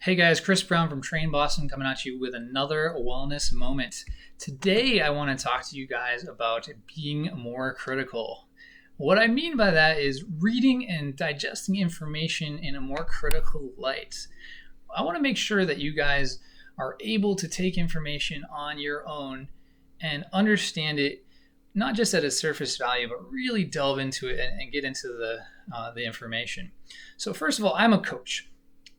Hey guys, Chris Brown from Train Boston coming at you with another wellness moment. Today, I want to talk to you guys about being more critical. What I mean by that is reading and digesting information in a more critical light. I want to make sure that you guys are able to take information on your own and understand it not just at a surface value, but really delve into it and get into the information. So first of all, I'm a coach.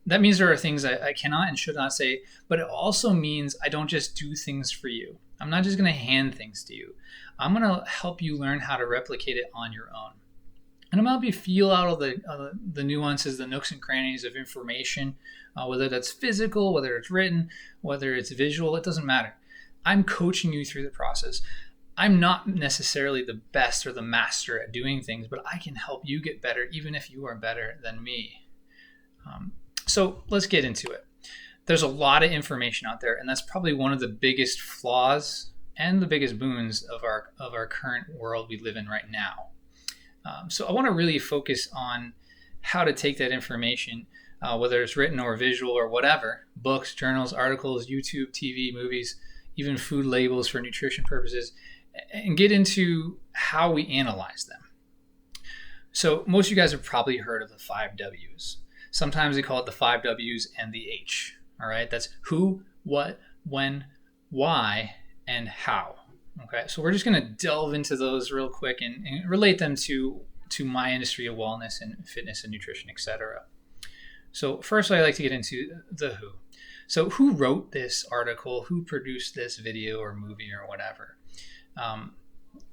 That means there are things I cannot and should not say, but it also means I don't just do things for you. I'm not just going to hand things to you. I'm going to help you learn how to replicate it on your own. And I'm going to help you feel out all the nuances, the nooks and crannies of information, whether that's physical, whether it's written, whether it's visual, it doesn't matter. I'm coaching you through the process. I'm not necessarily the best or the master at doing things, but I can help you get better even if you are better than me. So let's get into it. There's a lot of information out there, and that's probably one of the biggest flaws and the biggest boons of our current world we live in right now. So I want to really focus on how to take that information, whether it's written or visual or whatever, books, journals, articles, YouTube, TV, movies, even food labels for nutrition purposes, and get into how we analyze them. So most of you guys have probably heard of the 5 W's. Sometimes they call it the 5 W's and the H. All right, that's who, what, when, why, and how. Okay, so we're just going to delve into those real quick and relate them to my industry of wellness and fitness and nutrition, etc. So first, I like to get into the who. So who wrote this article? Who produced this video or movie or whatever?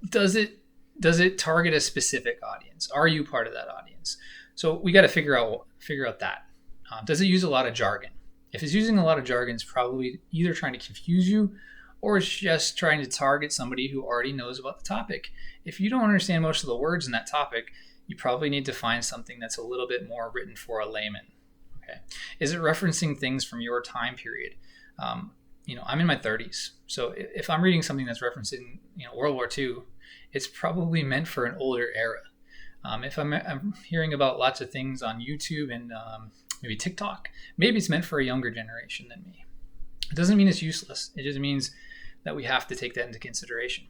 Does it target a specific audience? Are you part of that audience? So we got to figure out that. Does it use a lot of jargon? If it's using a lot of jargon, it's probably either trying to confuse you or it's just trying to target somebody who already knows about the topic. If you don't understand most of the words in that topic, you probably need to find something that's a little bit more written for a layman. Okay. Is it referencing things from your time period? I'm in my 30s. So if I'm reading something that's referencing, World War II, it's probably meant for an older era. If I'm hearing about lots of things on YouTube and maybe TikTok, maybe it's meant for a younger generation than me. It doesn't mean it's useless. It just means that we have to take that into consideration.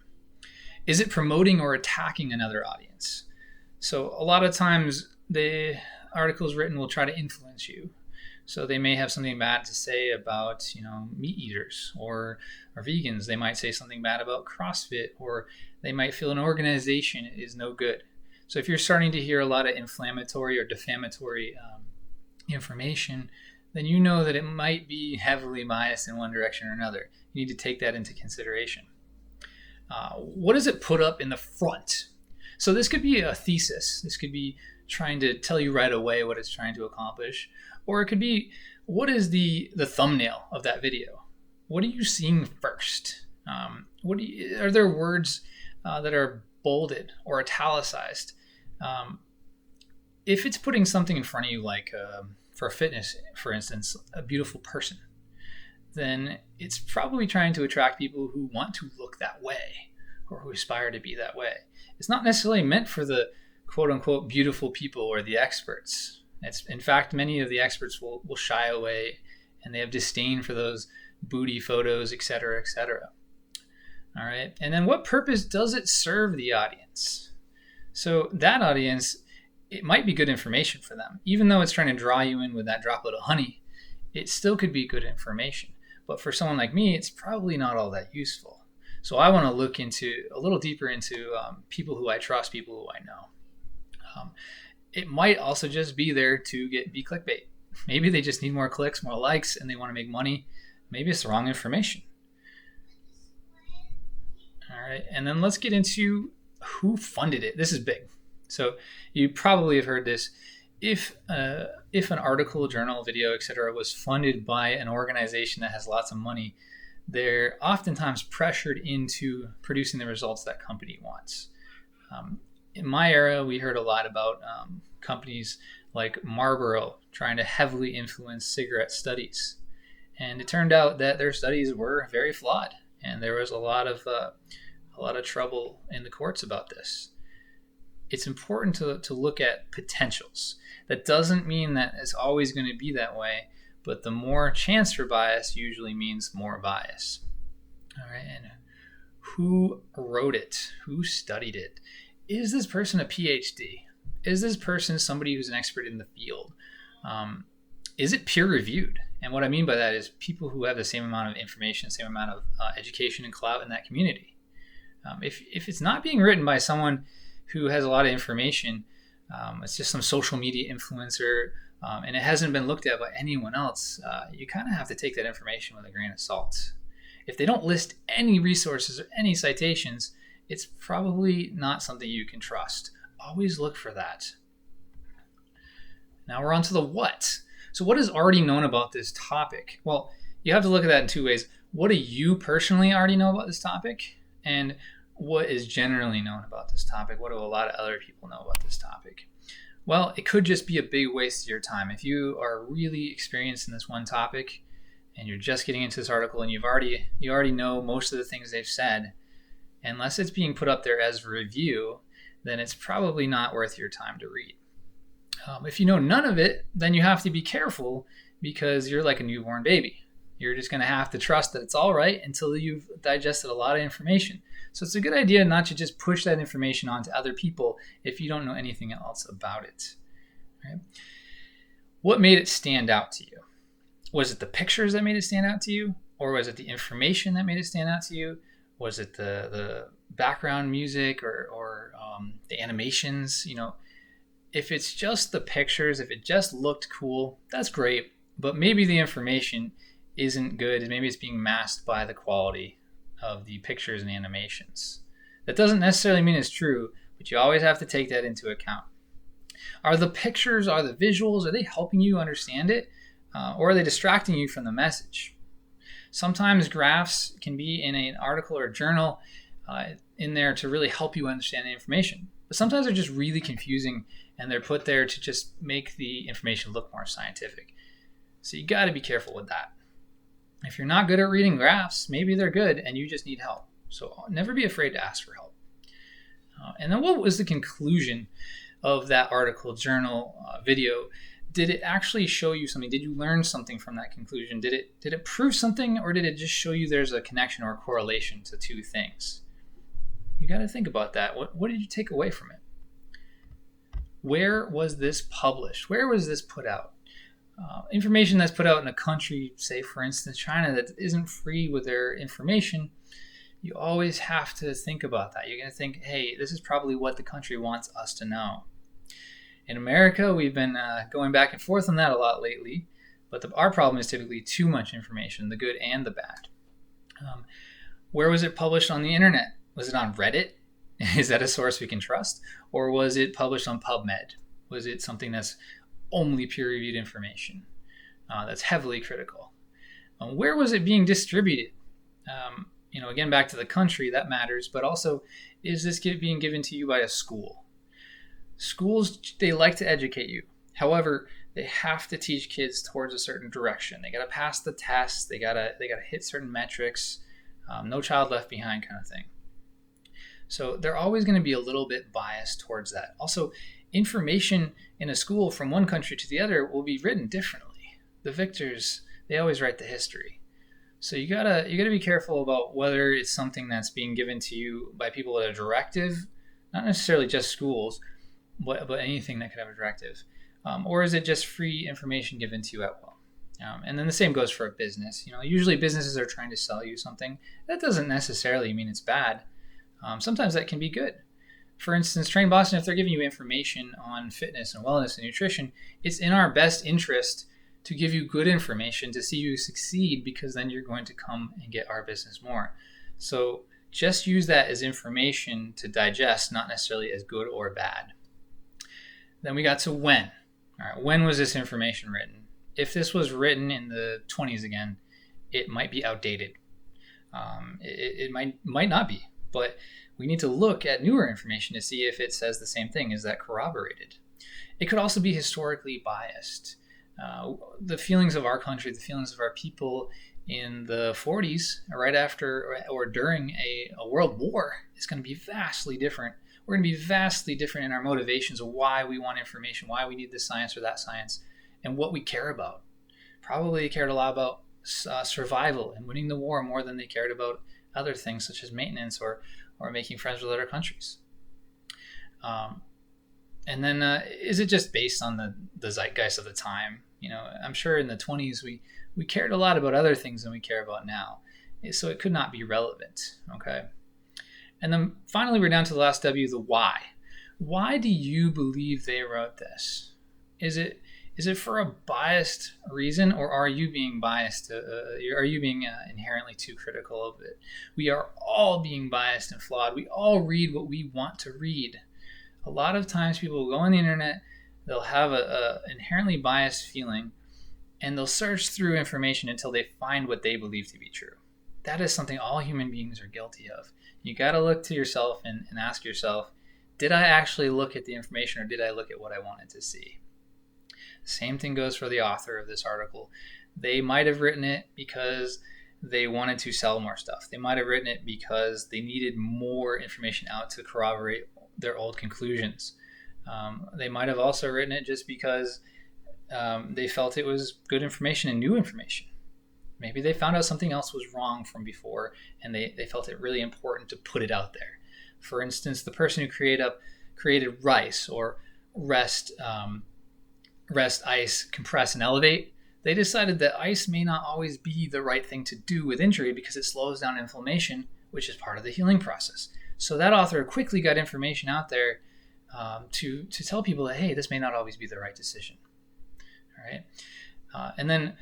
Is it promoting or attacking another audience? So a lot of times the articles written will try to influence you. So they may have something bad to say about, meat eaters or vegans. They might say something bad about CrossFit, or they might feel an organization is no good. So if you're starting to hear a lot of inflammatory or defamatory information, then you know that it might be heavily biased in one direction or another. You need to take that into consideration. What does it put up in the front? So this could be a thesis. This could be trying to tell you right away what it's trying to accomplish. Or it could be, what is the thumbnail of that video? What are you seeing first? Are there words that are bolded or italicized? If it's putting something in front of you, like for fitness, for instance, a beautiful person, then it's probably trying to attract people who want to look that way or who aspire to be that way. It's not necessarily meant for the quote unquote beautiful people or the experts. In fact, many of the experts will shy away and they have disdain for those booty photos, etc., etc. All right. And then what purpose does it serve the audience? So that audience, it might be good information for them. Even though it's trying to draw you in with that droplet of honey, it still could be good information. But for someone like me, it's probably not all that useful. So I want to look into a little deeper into people who I trust, people who I know. It might also just be there to be clickbait. Maybe they just need more clicks, more likes, and they want to make money. Maybe it's the wrong information. All right, and then let's get into who funded it. This is big. So you probably have heard this. If an article, journal, video, etc., was funded by an organization that has lots of money, they're oftentimes pressured into producing the results that company wants. In my era, we heard a lot about companies like Marlboro trying to heavily influence cigarette studies. And it turned out that their studies were very flawed. And there was a lot of trouble in the courts about this. It's important to look at potentials. That doesn't mean that it's always going to be that way, but the more chance for bias usually means more bias. All right, and who wrote it? Who studied it? Is this person a PhD? Is this person somebody who's an expert in the field? Is it peer reviewed? And what I mean by that is people who have the same amount of information, same amount of education and clout in that community. If it's not being written by someone who has a lot of information, it's just some social media influencer, and it hasn't been looked at by anyone else, you kind of have to take that information with a grain of salt. If they don't list any resources or any citations, it's probably not something you can trust. Always look for that. Now we're on to the what. So what is already known about this topic? Well, you have to look at that in two ways. What do you personally already know about this topic? And what is generally known about this topic? What do a lot of other people know about this topic? Well, it could just be a big waste of your time. If you are really experienced in this one topic and you're just getting into this article and you already know most of the things they've said, unless it's being put up there as review, then it's probably not worth your time to read. If you know none of it, then you have to be careful because you're like a newborn baby. You're just going to have to trust that it's all right until you've digested a lot of information. So it's a good idea not to just push that information onto other people if you don't know anything else about it. Right? What made it stand out to you? Was it the pictures that made it stand out to you? Or was it the information that made it stand out to you? Was it the background music or the animations? If it's just the pictures, if it just looked cool, that's great. But maybe the information isn't good. Maybe it's being masked by the quality of the pictures and animations. That doesn't necessarily mean it's true, but you always have to take that into account. Are the pictures, are the visuals, are they helping you understand it? Or are they distracting you from the message? Sometimes graphs can be in an article or a journal in there to really help you understand the information. But sometimes they're just really confusing and they're put there to just make the information look more scientific. So you got to be careful with that. If you're not good at reading graphs, maybe they're good and you just need help. So never be afraid to ask for help. And then what was the conclusion of that article, journal, video? Did it actually show you something? Did you learn something from that conclusion? Did it prove something, or did it just show you there's a connection or a correlation to two things? You got to think about that. What did you take away from it? Where was this published? Where was this put out? Information that's put out in a country, say for instance China, that isn't free with their information, you always have to think about that. You're going to think, hey, this is probably what the country wants us to know. In America, we've been going back and forth on that a lot lately, but our problem is typically too much information, the good and the bad. Where was it published on the internet? Was it on Reddit? Is that a source we can trust? Or was it published on PubMed? Was it something that's only peer-reviewed information that's heavily critical? Where was it being distributed? Again, back to the country, that matters, but also, is this being given to you by a school? Schools, they like to educate you. However, they have to teach kids towards a certain direction. They got to pass the tests. They got to hit certain metrics. No child left behind kind of thing. So they're always going to be a little bit biased towards that. Also, information in a school from one country to the other will be written differently. The victors, they always write the history. So you gotta be careful about whether it's something that's being given to you by people with a directive, not necessarily just schools, but anything that could have a directive. Or is it just free information given to you at will? And then the same goes for a business. Usually businesses are trying to sell you something. That doesn't necessarily mean it's bad. Sometimes that can be good. For instance, Train Boston, if they're giving you information on fitness and wellness and nutrition, it's in our best interest to give you good information to see you succeed, because then you're going to come and get our business more. So just use that as information to digest, not necessarily as good or bad. Then we got to when. All right, when was this information written? If this was written in the 20s again, it might be outdated. It might not be, but we need to look at newer information to see if it says the same thing. Is that corroborated? It could also be historically biased. The feelings of our country, the feelings of our people in the 40s, right after or during a world war, is going to be vastly different. We're going to be vastly different in our motivations of why we want information, why we need this science or that science, and what we care about. probably cared a lot about survival and winning the war more than they cared about other things such as maintenance or making friends with other countries. And then is it just based on the zeitgeist of the time? I'm sure in the 20s we cared a lot about other things than we care about now. So it could not be relevant, okay? And then finally we're down to the last W, the why. Why do you believe they wrote this? Is it for a biased reason, or are you being biased? Are you being inherently too critical of it? We are all being biased and flawed. We all read what we want to read. A lot of times people will go on the internet, they'll have a inherently biased feeling, and they'll search through information until they find what they believe to be true. That is something all human beings are guilty of. You got to look to yourself and ask yourself, did I actually look at the information, or did I look at what I wanted to see? Same thing goes for the author of this article. They might have written it because they wanted to sell more stuff. They might have written it because they needed more information out to corroborate their old conclusions. They might have also written it just because they felt it was good information and new information. Maybe they found out something else was wrong from before, and they felt it really important to put it out there. For instance, the person who created rice or rest, ice, compress, and elevate, they decided that ice may not always be the right thing to do with injury because it slows down inflammation, which is part of the healing process. So that author quickly got information out there to tell people that, hey, this may not always be the right decision. All right. And then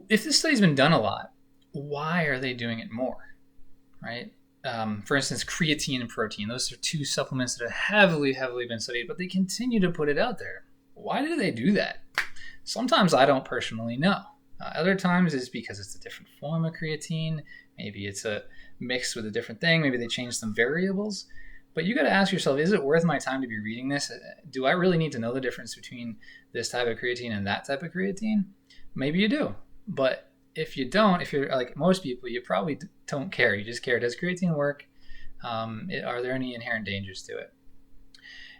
if this study's been done a lot, why are they doing it more? Right. For instance, creatine and protein. Those are two supplements that have heavily been studied, but they continue to put it out there. Why do they do that? Sometimes I don't personally know. Other times it's because it's a different form of creatine. Maybe it's a mixed with a different thing. Maybe they changed some variables. But you got to ask yourself, is it worth my time to be reading this? Do I really need to know the difference between this type of creatine and that type of creatine? Maybe you do. But if you don't, if you're like most people, you probably don't care. You just care, does creatine work? Are there any inherent dangers to it?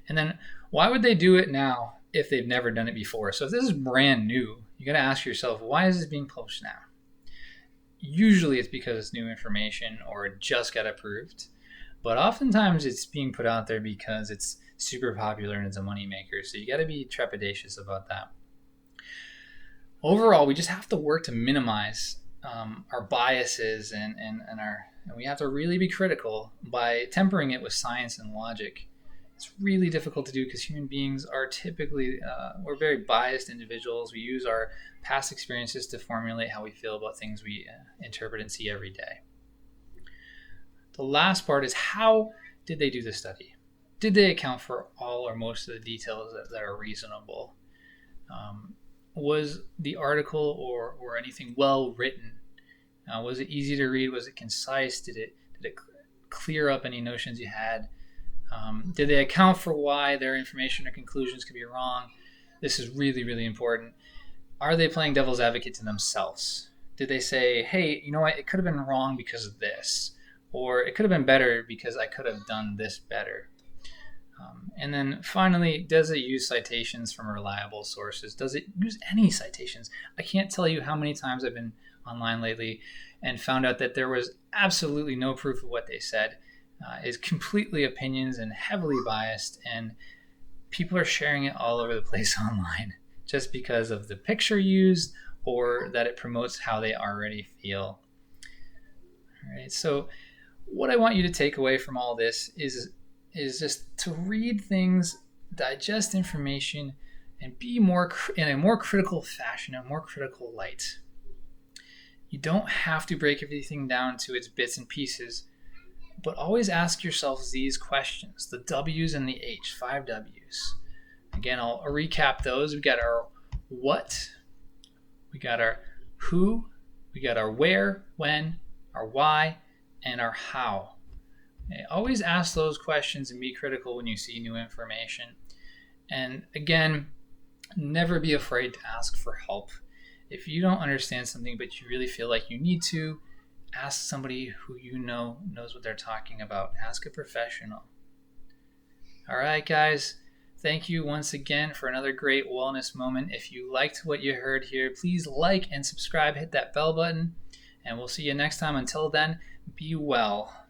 And then why would they do it now if they've never done it before? So if this is brand new, you got to ask yourself, why is this being published now? Usually it's because it's new information or it just got approved. But oftentimes it's being put out there because it's super popular and it's a moneymaker. So you got to be trepidatious about that. Overall, we just have to work to minimize our biases and we have to really be critical by tempering it with science and logic. It's really difficult to do because human beings are typically, we're very biased individuals. We use our past experiences to formulate how we feel about things we interpret and see every day. The last part is, how did they do the study? Did they account for all or most of the details that are reasonable? Was the article or anything well written? Was it easy to read? Was it concise? Did it clear up any notions you had? Did they account for why their information or conclusions could be wrong? This is really, really important. Are they playing devil's advocate to themselves? Did they say, hey, you know what, it could have been wrong because of this, or it could have been better because I could have done this better? And then finally, does it use citations from reliable sources? Does it use any citations? I can't tell you how many times I've been online lately and found out that there was absolutely no proof of what they said. Is completely opinions and heavily biased, and people are sharing it all over the place online just because of the picture used or that it promotes how they already feel. All right, so what I want you to take away from all this is just to read things, digest information, and be more in a more critical fashion, a more critical light. You don't have to break everything down to its bits and pieces, but always ask yourselves these questions, the W's and the H, 5 W's. Again, I'll recap those. We got our what, we got our who, we got our where, when, our why, and our how. Okay, always ask those questions and be critical when you see new information. And again, never be afraid to ask for help. If you don't understand something but you really feel like you need to, ask somebody who you know knows what they're talking about. Ask a professional. All right, guys. Thank you once again for another great wellness moment. If you liked what you heard here, please like and subscribe, hit that bell button, and we'll see you next time. Until then, be well.